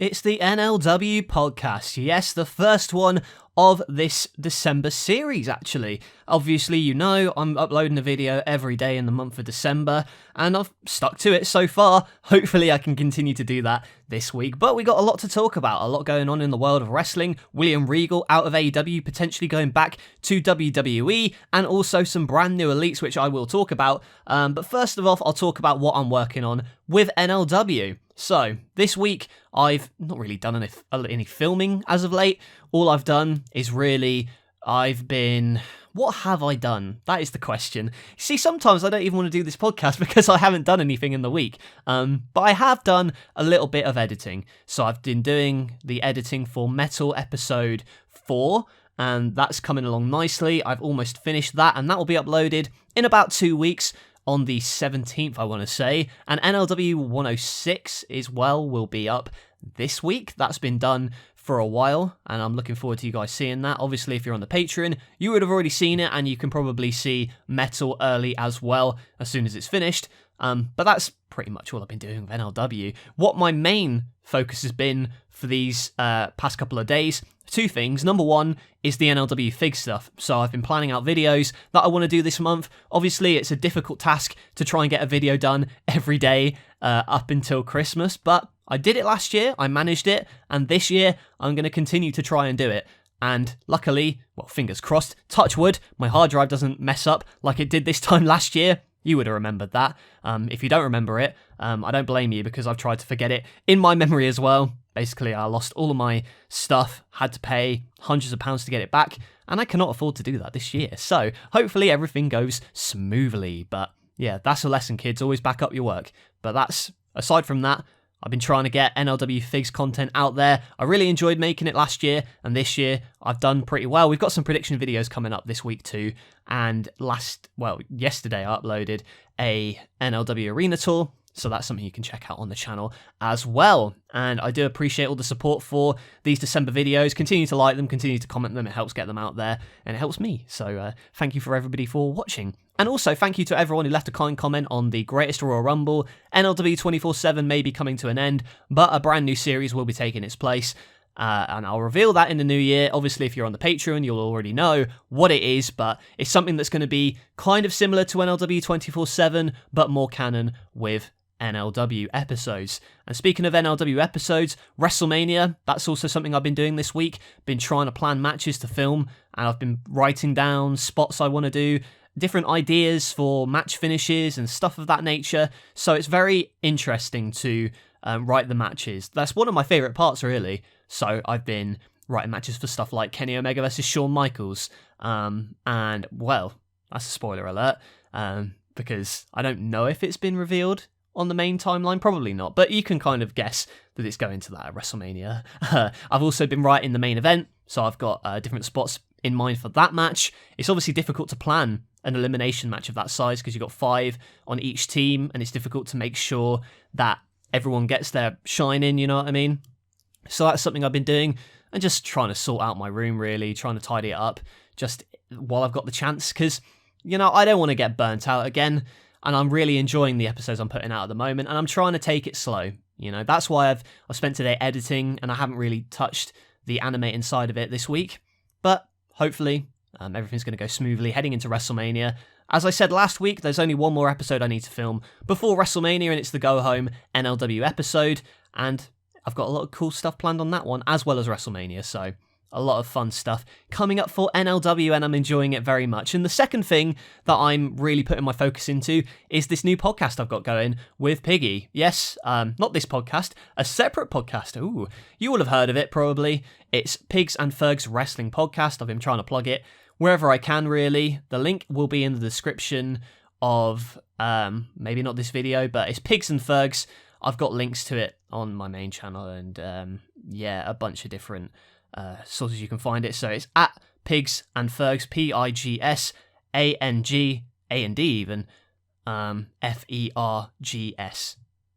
It's the NLW podcast. Yes, the first one of this December series, actually. Obviously, you know, I'm uploading a video every day in the month of December, and I've stuck to it so far. Hopefully, I can continue to do that this week. But we got a lot to talk about, a lot going on in the world of wrestling. William Regal out of AEW, potentially going back to WWE, and also some brand new elites, which I will talk about. But first of all, I'll talk about what I'm working on with NLW. So, this week, I've not really done any filming as of late. All I've done is what have I done? That is the question. See, sometimes I don't even want to do this podcast because I haven't done anything in the week. But I have done a little bit of editing. So I've been doing the editing for Metal episode 4, and that's coming along nicely. I've almost finished that, and that will be uploaded in about 2 weeks. On the 17th, I want to say, and NLW 106 will be up this week. That's been done for a while, and I'm looking forward to you guys seeing that. Obviously, if you're on the Patreon, you would have already seen it, and you can probably see Metal early as well, as soon as it's finished. But that's pretty much all I've been doing with NLW. What my main focus has been for these past couple of days, 2 things. Number 1 is the NLW Fig stuff. So I've been planning out videos that I want to do this month. Obviously, it's a difficult task to try and get a video done every day up until Christmas, but I did it last year, I managed it, and this year I'm going to continue to try and do it. And luckily, well, fingers crossed, touch wood, my hard drive doesn't mess up like it did this time last year. You would have remembered that. If you don't remember it, I don't blame you because I've tried to forget it in my memory as well. Basically, I lost all of my stuff, had to pay hundreds of pounds to get it back, and I cannot afford to do that this year. So hopefully everything goes smoothly. But yeah, that's a lesson, kids. Always back up your work. But aside from that, I've been trying to get NLW Figs content out there. I really enjoyed making it last year, and this year I've done pretty well. We've got some prediction videos coming up this week too, and yesterday I uploaded a NLW Arena tour, so that's something you can check out on the channel as well. And I do appreciate all the support for these December videos. Continue to like them, continue to comment them. It helps get them out there, and it helps me. So thank you for everybody for watching. And also thank you to everyone who left a kind comment on the Greatest Royal Rumble. NLW 24/7 may be coming to an end, but a brand new series will be taking its place. And I'll reveal that in the new year. Obviously, if you're on the Patreon, you'll already know what it is, but it's something that's going to be kind of similar to NLW 24/7, but more canon with NLW episodes. And speaking of NLW episodes, WrestleMania, that's also something I've been doing this week. Been trying to plan matches to film, and I've been writing down spots I want to do, different ideas for match finishes and stuff of that nature. So it's very interesting to write the matches. That's one of my favourite parts, really. So I've been writing matches for stuff like Kenny Omega versus Shawn Michaels. And, well, that's a spoiler alert, because I don't know if it's been revealed on the main timeline, probably not, but you can kind of guess that it's going to that at WrestleMania. I've also been writing the main event, so I've got different spots in mind for that match. It's obviously difficult to plan an elimination match of that size because you've got 5 on each team, and it's difficult to make sure that everyone gets their shine in, you know what I mean? So that's something I've been doing, and just trying to sort out my room, really, trying to tidy it up just while I've got the chance, because, you know, I don't want to get burnt out again. And I'm really enjoying the episodes I'm putting out at the moment, and I'm trying to take it slow. You know, that's why I've spent today editing, and I haven't really touched the animating side of it this week. But hopefully, everything's going to go smoothly heading into WrestleMania. As I said last week, there's only one more episode I need to film before WrestleMania, and it's the Go Home NLW episode. And I've got a lot of cool stuff planned on that one, as well as WrestleMania. So a lot of fun stuff coming up for NLW, and I'm enjoying it very much. And the second thing that I'm really putting my focus into is this new podcast I've got going with Piggy. Yes, not this podcast, a separate podcast. Ooh, you will have heard of it probably. It's Pigs and Fergs Wrestling Podcast. I've been trying to plug it wherever I can, really. The link will be in the description of maybe not this video, but it's Pigs and Fergs. I've got links to it on my main channel, and a bunch of different sources you can find it. So it's at Pigs and Fergs, PIGSANG, A&D even, FERGS.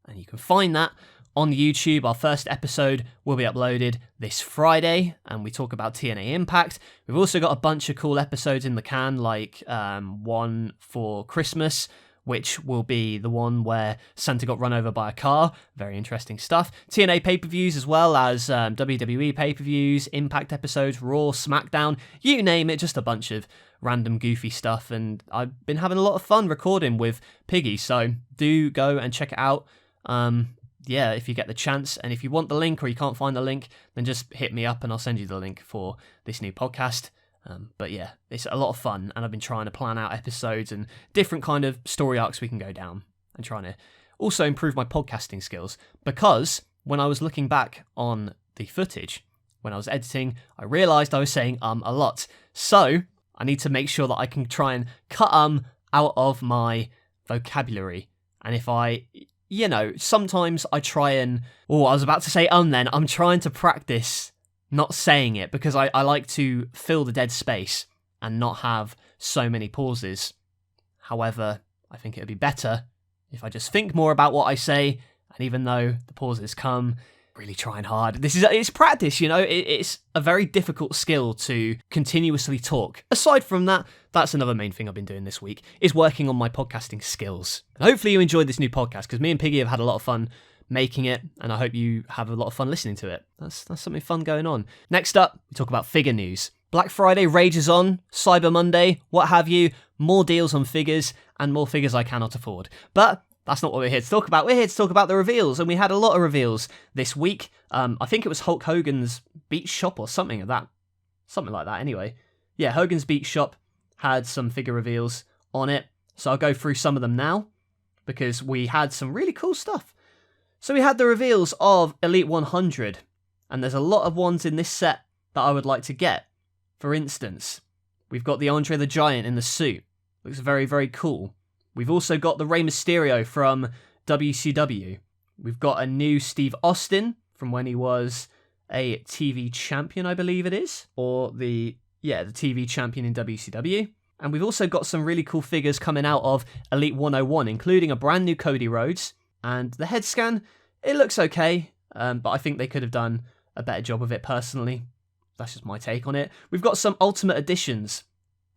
And you can find that on YouTube. Our first episode will be uploaded this Friday, and we talk about TNA Impact. We've also got a bunch of cool episodes in the can, like one for Christmas, which will be the one where Santa got run over by a car. Very interesting stuff. TNA pay-per-views as well as WWE pay-per-views, Impact episodes, Raw, SmackDown, you name it, just a bunch of random goofy stuff. And I've been having a lot of fun recording with Piggy, so do go and check it out. Yeah, if you get the chance, and if you want the link or you can't find the link, then just hit me up and I'll send you the link for this new podcast. But yeah, it's a lot of fun, and I've been trying to plan out episodes and different kind of story arcs we can go down, and trying to also improve my podcasting skills, because when I was looking back on the footage, when I was editing, I realised I was saying a lot. So I need to make sure that I can try and cut out of my vocabulary. And if I... sometimes I try and... I was about to say then. I'm trying to practice not saying it, because I like to fill the dead space and not have so many pauses. However, I think it would be better if I just think more about what I say, and even though the pauses come, really trying hard. It's practice, it's a very difficult skill to continuously talk. Aside from that, that's another main thing I've been doing this week, is working on my podcasting skills. And hopefully you enjoyed this new podcast, because me and Piggy have had a lot of fun making it, and I hope you have a lot of fun listening to it. That's something fun going on. Next up, we talk about figure news. Black Friday rages on, Cyber Monday, what have you, more deals on figures, and more figures I cannot afford. But that's not what we're here to talk about. We're here to talk about the reveals, and we had a lot of reveals this week. I think it was Hulk Hogan's Beat Shop or something like that anyway. Yeah, Hogan's Beat Shop had some figure reveals on it, so I'll go through some of them now, because we had some really cool stuff. So we had the reveals of Elite 100, and there's a lot of ones in this set that I would like to get. For instance, we've got the Andre the Giant in the suit. Looks very, very cool. We've also got the Rey Mysterio from WCW. We've got a new Steve Austin from when he was a TV champion, I believe it is. Or the TV champion in WCW. And we've also got some really cool figures coming out of Elite 101, including a brand new Cody Rhodes. And the head scan, it looks okay, but I think they could have done a better job of it personally. That's just my take on it. We've got some Ultimate Editions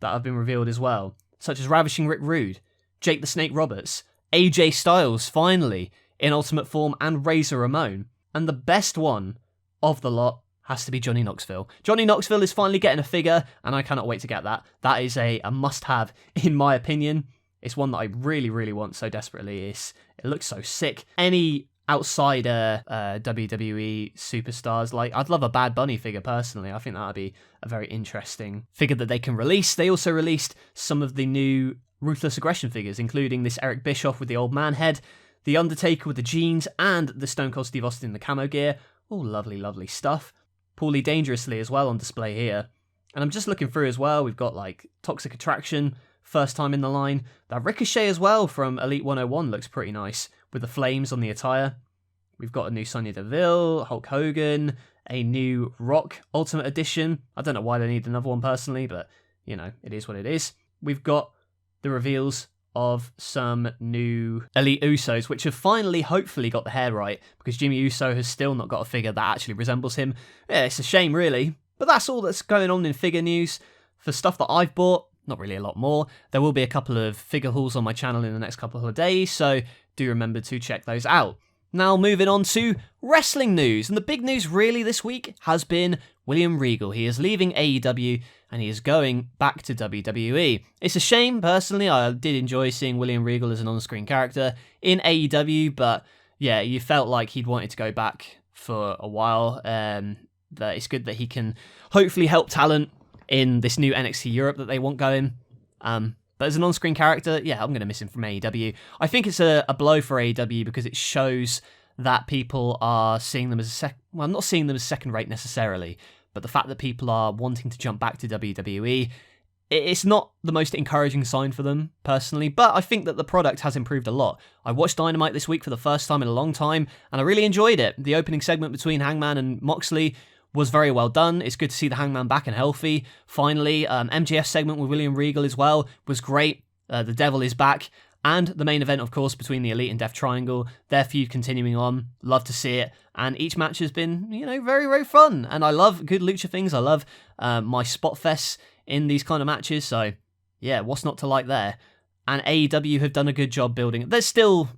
that have been revealed as well, such as Ravishing Rick Rude, Jake the Snake Roberts, AJ Styles, finally, in Ultimate Form, and Razor Ramon. And the best one of the lot has to be Johnny Knoxville. Johnny Knoxville is finally getting a figure, and I cannot wait to get that. That is a must-have, in my opinion. It's one that I really, really want so desperately. It looks so sick. Any outsider WWE superstars, I'd love a Bad Bunny figure personally. I think that would be a very interesting figure that they can release. They also released some of the new Ruthless Aggression figures, including this Eric Bischoff with the old man head, the Undertaker with the jeans, and the Stone Cold Steve Austin in the camo gear. All lovely, lovely stuff. Paulie Dangerously as well on display here. And I'm just looking through as well. We've got Toxic Attraction, first time in the line. That Ricochet as well from Elite 101 looks pretty nice, with the flames on the attire. We've got a new Sonya Deville, Hulk Hogan, a new Rock Ultimate Edition. I don't know why they need another one personally, but, it is what it is. We've got the reveals of some new Elite Usos, which have finally, hopefully, got the hair right, because Jimmy Uso has still not got a figure that actually resembles him. Yeah, it's a shame, really. But that's all that's going on in figure news. For stuff that I've bought, not really a lot more. There will be a couple of figure hauls on my channel in the next couple of days, so do remember to check those out. Now moving on to wrestling news, and the big news really this week has been William Regal. He is leaving AEW and he is going back to WWE. It's a shame, personally. I did enjoy seeing William Regal as an on-screen character in AEW, but yeah, you felt like he'd wanted to go back for a while. That it's good that he can hopefully help talent in this new NXT Europe that they want going. But as an on-screen character, yeah, I'm going to miss him from AEW. I think it's a blow for AEW because it shows that people are seeing them as I'm not seeing them as second-rate necessarily, but the fact that people are wanting to jump back to WWE, it's not the most encouraging sign for them, personally, but I think that the product has improved a lot. I watched Dynamite this week for the first time in a long time, and I really enjoyed it. The opening segment between Hangman and Moxley was very well done. It's good to see the Hangman back and healthy, finally. MJF segment with William Regal as well was great. The Devil is back. And the main event, of course, between the Elite and Death Triangle, their feud continuing on. Love to see it. And each match has been, very, very fun. And I love good lucha things. I love my spot fests in these kind of matches. So, yeah, what's not to like there? and AEW have done a good job building it. There's still,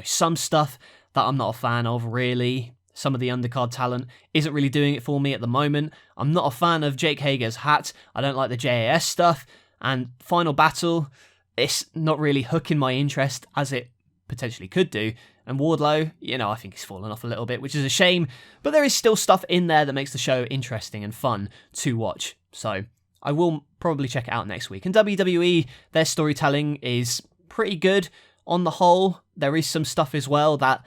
some stuff that I'm not a fan of, really. Some of the undercard talent isn't really doing it for me at the moment. I'm not a fan of Jake Hager's hat. I don't like the JAS stuff. And Final Battle, it's not really hooking my interest as it potentially could do. And Wardlow, I think he's fallen off a little bit, which is a shame. But there is still stuff in there that makes the show interesting and fun to watch. So I will probably check it out next week. And WWE, their storytelling is pretty good on the whole. There is some stuff as well that,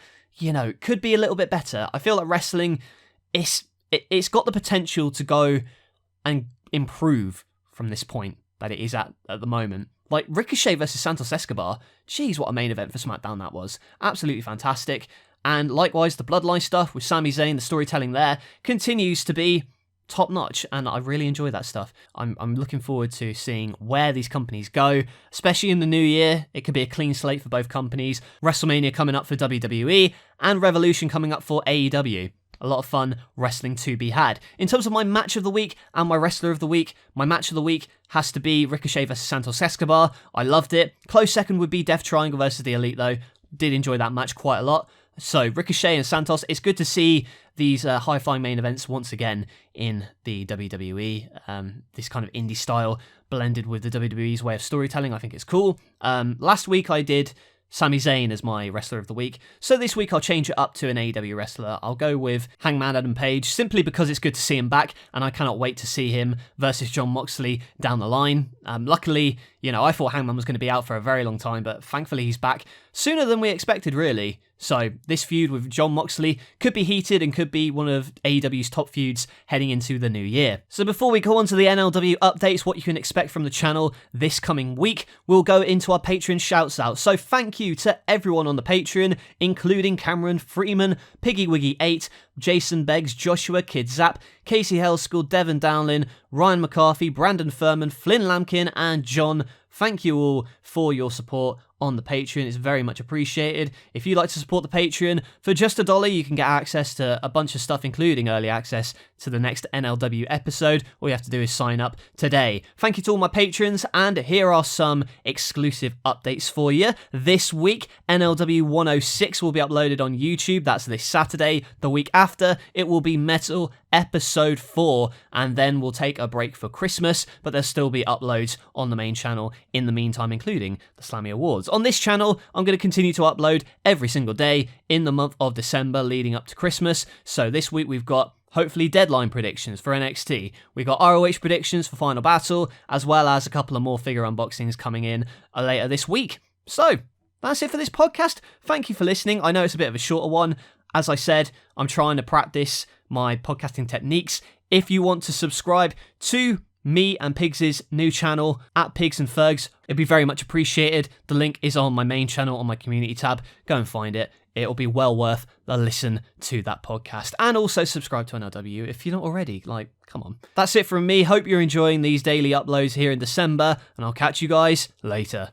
could be a little bit better. I feel like wrestling, it's got the potential to go and improve from this point that it is at the moment. Like Ricochet versus Santos Escobar, geez, what a main event for SmackDown that was. Absolutely fantastic. And likewise, the Bloodline stuff with Sami Zayn, the storytelling there continues to be top notch, and I really enjoy that stuff. I'm looking forward to seeing where these companies go, especially in the new year. It could be a clean slate for both companies. WrestleMania coming up for WWE, and Revolution coming up for AEW. A lot of fun wrestling to be had. In terms of my match of the week and my wrestler of the week, my match of the week has to be Ricochet versus Santos Escobar. I loved it. Close second would be Death Triangle versus the Elite, though. Did enjoy that match quite a lot. So Ricochet and Santos, it's good to see these high-flying main events once again in the WWE. This kind of indie style blended with the WWE's way of storytelling. I think it's cool. Last week I did Sami Zayn as my wrestler of the week. So this week I'll change it up to an AEW wrestler. I'll go with Hangman Adam Page, simply because it's good to see him back, and I cannot wait to see him versus Jon Moxley down the line. Luckily, I thought Hangman was going to be out for a very long time, but thankfully he's back sooner than we expected, really. So this feud with Jon Moxley could be heated and could be one of AEW's top feuds heading into the new year. So before we go on to the NLW updates, what you can expect from the channel this coming week, we'll go into our Patreon shouts out. So thank you to everyone on the Patreon, including Cameron Freeman, Piggy Wiggy 8, Jason Beggs, Joshua, Kid Zap, Casey Hellschool, Devon Downlin, Ryan McCarthy, Brandon Furman, Flynn Lampkin, and John. Thank you all for your support on the Patreon. It's very much appreciated. If you'd like to support the Patreon, for just $1, you can get access to a bunch of stuff, including early access to the next NLW episode. All you have to do is sign up today. Thank you to all my patrons, and here are some exclusive updates for you. This week, NLW 106 will be uploaded on YouTube. That's this Saturday. The week after, it will be Metal Episode 4, and then we'll take a break for Christmas, but there'll still be uploads on the main channel in the meantime, including the Slammy Awards. On this channel, I'm going to continue to upload every single day in the month of December leading up to Christmas. So this week we've got hopefully deadline predictions for NXT. We've got ROH predictions for Final Battle, as well as a couple of more figure unboxings coming in later this week. So that's it for this podcast. Thank you for listening. I know it's a bit of a shorter one. As I said, I'm trying to practice my podcasting techniques. If you want to subscribe to me and Pigs' new channel at Pigs and Fergs, it'd be very much appreciated. The link is on my main channel on my community tab. Go and find it. It'll be well worth a listen to that podcast. And also subscribe to NLW if you're not already. Come on. That's it from me. Hope you're enjoying these daily uploads here in December, and I'll catch you guys later.